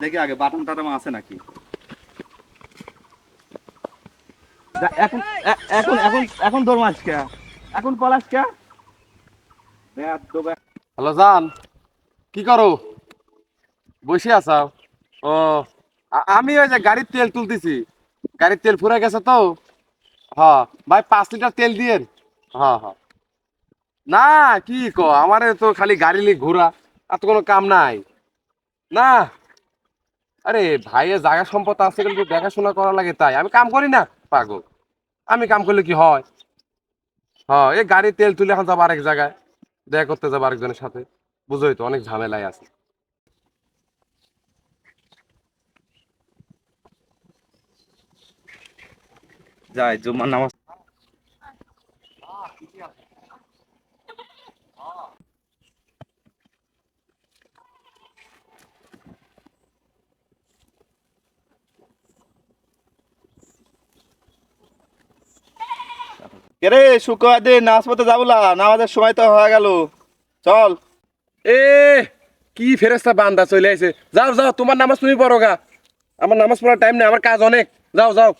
দেখি আগে বাটাম টাটাম আছে নাকি। এখন এখন এখন এখন দৌড় মারছ কে? এখন পলাশ কে? হ্যালো জান, কি করো? বসে আছো? ও, আমি ওই যে গাড়ির তেল তুলতেছি। গাড়ির তেল ফুরে গেছে তো। হ্যাঁ ভাই, 5 লিটার তেল দিয়েন। হ্যাঁ হ্যাঁ। না, কি আমারে তো খালি গাড়ি নিয়ে ঘোরা, আর তো কোনো কাম নাই। না, আরে ভাইয়ের জায়গা সম্পদ আছে, কিন্তু দেখাশোনা করা লাগে, তাই আমি কাম করি না। পাগল, আমি কাম করলে কি হয়? হ্যাঁ, এই গাড়ির তেল তুলে এখন যাবো আরেক জায়গায়, দেখা করতে যাবো আরেকজনের সাথে। বুঝোই তো, অনেক ঝামেলায় আছে। যাই জুম্মার নামাজ। রে শুক্রবার দিন নামাজ পড়তে যাবো না, নামাজের সময় তো হয়ে গেল। চল। এ কি ফেরেস্তা বান্দা চলে আইছে! যাও যাও, তোমার নামাজ তুমি পড়ো গা। আমার নামাজ পড়ার টাইম নেই, আমার কাজ অনেক। যাও যাও।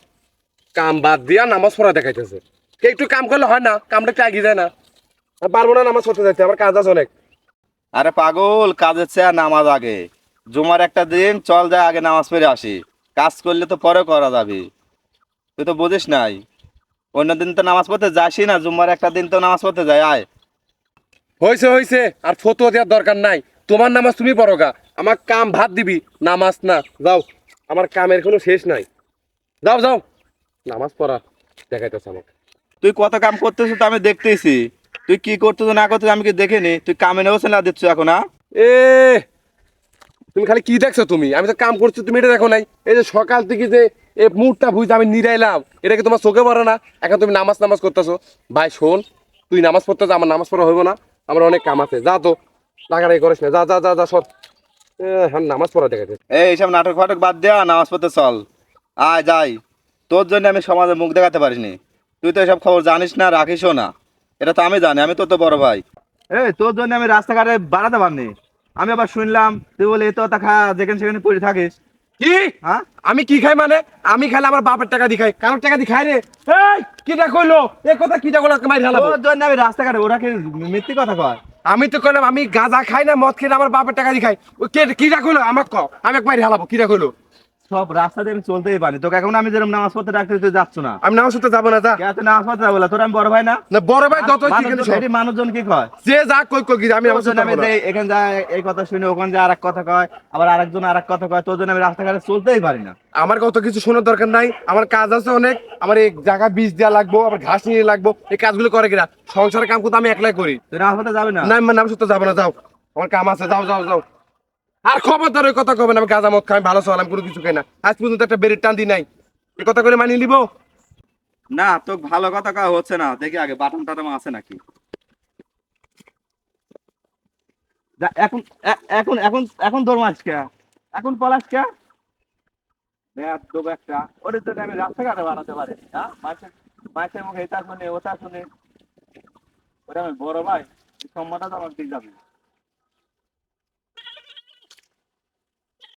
কাম বাদ দিয়া নামাজ পড়া দেখাইতেছে। কে একটু কাম করলে হয় না? কামটা একটু এগিয়ে যায় না? আমি পারবো না নামাজ পড়তে যাইতে, আমার কাজ আছে অনেক। আরে পাগল, কাজের চেয়ে নামাজ আগে। জুমার একটা দিন চল যায় আগে নামাজ পড়ে আসি। কাজ করলে তো পরে করা যাবে। তুই তো বুঝিস নাই, অন্য দিন তো নামাজ পড়তে যাসই না, জুম্মার একটা দিন তো নামাজ পড়তে যায়। আয়। হয়েছে হয়েছে, আর ফতুয়া দেওয়ার দরকার নাই। তোমার নামাজ তুমি পড়ো গা। আমার কাম ভাত দিবি, নামাজ না। যাও, আমার কামের কোনো শেষ নাই। যাও যাও, নামাজ পড়া দেখাইতেছে আমাকে। তুই কত কাম করতেছিস তো আমি দেখতেছি। তুই কি করতেছ না করতেছ আমি কি দেখিনি? তুই কামে নেবো না দিচ্ছ এখন? এ তুমি খালি কি দেখছো? তুমি, আমি তো কাম করছি, তুমি এটা দেখো নাই? এই যে সকাল থেকে যে এই মুডটা বুঝতে আমি নিরাইলাম, এটা কি তোমার চোখে পড়ে না? এখন তুমি নামাজ নামাজ করতেছো। ভাই শোন, তুই নামাজ পড়তে যা, আমার নামাজ পড়া হইব না। আমার অনেক কাম আছে, যা তো। লাগারাই করিস না, যা যা যা যা সর। হ্যাঁ, নামাজ পড়া দেখাচ্ছে। এইসব নাটক ফাটক বাদ দেয়া নামাজ পড়তে চল। আয় যাই। তোর জন্য আমি সমাজে মুখ দেখাতে পারিনি। তুই তো এসব খবর জানিস না, রাখিসও না। এটা তো আমি জানি, আমি তো বড় ভাই। এই তোর জন্য আমি রাস্তাঘাটে বাড়াতে পারিনি। আমি আবার শুনলাম তুই বলে এত টাকা যেখানে সেখানে পড়ে থাকিস। কি? হ্যাঁ, আমি কি খাই মানে? আমি খাইলে আমার বাপের টাকা দি খাই, কারোর টাকা দি খাই রে? এই কিটা কইলো এ কথা? কিটা কইলো? মাইর হালাবো। তোর জন্য আমি রাস্তাঘাটে, ওরা কি মিথ্যে কথা কয়? আমি তো কইলাম আমি গাঁজা খাই না, মদ খাই না, আমার বাপের টাকা দি খাই। ও কে কিটা কইলো আমাকে কও, আমি এক মাইর হালাবো। কিটা কইলো? সব রাস্তা দিয়ে আমি চলতেই পারি, তোকে এখন আমি যেরকম নামাজ পড়তে ডাকতে তুই যাচ্ছ না। আমি নামাজ পড়তে যাবো না, যা। কে তুই নামাজ পড়তে যাবো না? তোর আমি বড় ভাই না? না বড় ভাই যত কি কেন সব। মানুষজন কি কয়? যে যা কই কই কি, আমি তোর নামাজ জন্য পড়তে আমি যাবো না। এখানে যায় এই কথা শুনে ওখানে যায় আরেক কথা কয়, আবার আরেকজন আরেক কথা কয়। তোর জন্য আমি রাস্তাঘাটে চলতেই পারি না। আমার কত কিছু শোনার দরকার নাই, আমার কাজ আছে অনেক। আমার এই জায়গা বীজ দেওয়া লাগবো, আবার ঘাস নিয়ে লাগবো। এই কাজগুলো করে কিনা? সংসারের কাম করতে আমি একলাই করি। তুই নামাজ পড়তে যাবি না? না আমি নামাজ পড়তে যাবো না, যাও। আমার কাম আছে, যাও যাও যাও। আর খবরদার ওই কথা কবে না, আমি গাঁজা মদ খাই, ভালো চল, আমি কোনো কিছু খাই না। আজ পর্যন্ত একটা বেরির টান দি নাই। এই কথা করে মানিয়ে নিবো? না, তো ভালো কথা কয় হচ্ছে না। দেখি আগে বাটাম টাটাম আছে নাকি। এখন এখন এখন এখন দৌড় মারছ কে? এখন পলাশ কে? একটা ওদের জন্য আমি রাস্তাঘাটে বানাতে পারি। হ্যাঁ, মাছের মুখে এটা শুনে ওটা শুনে। ওটা আমি বড় ভাই, সম্মানটা তো আমার ঠিক যাবে।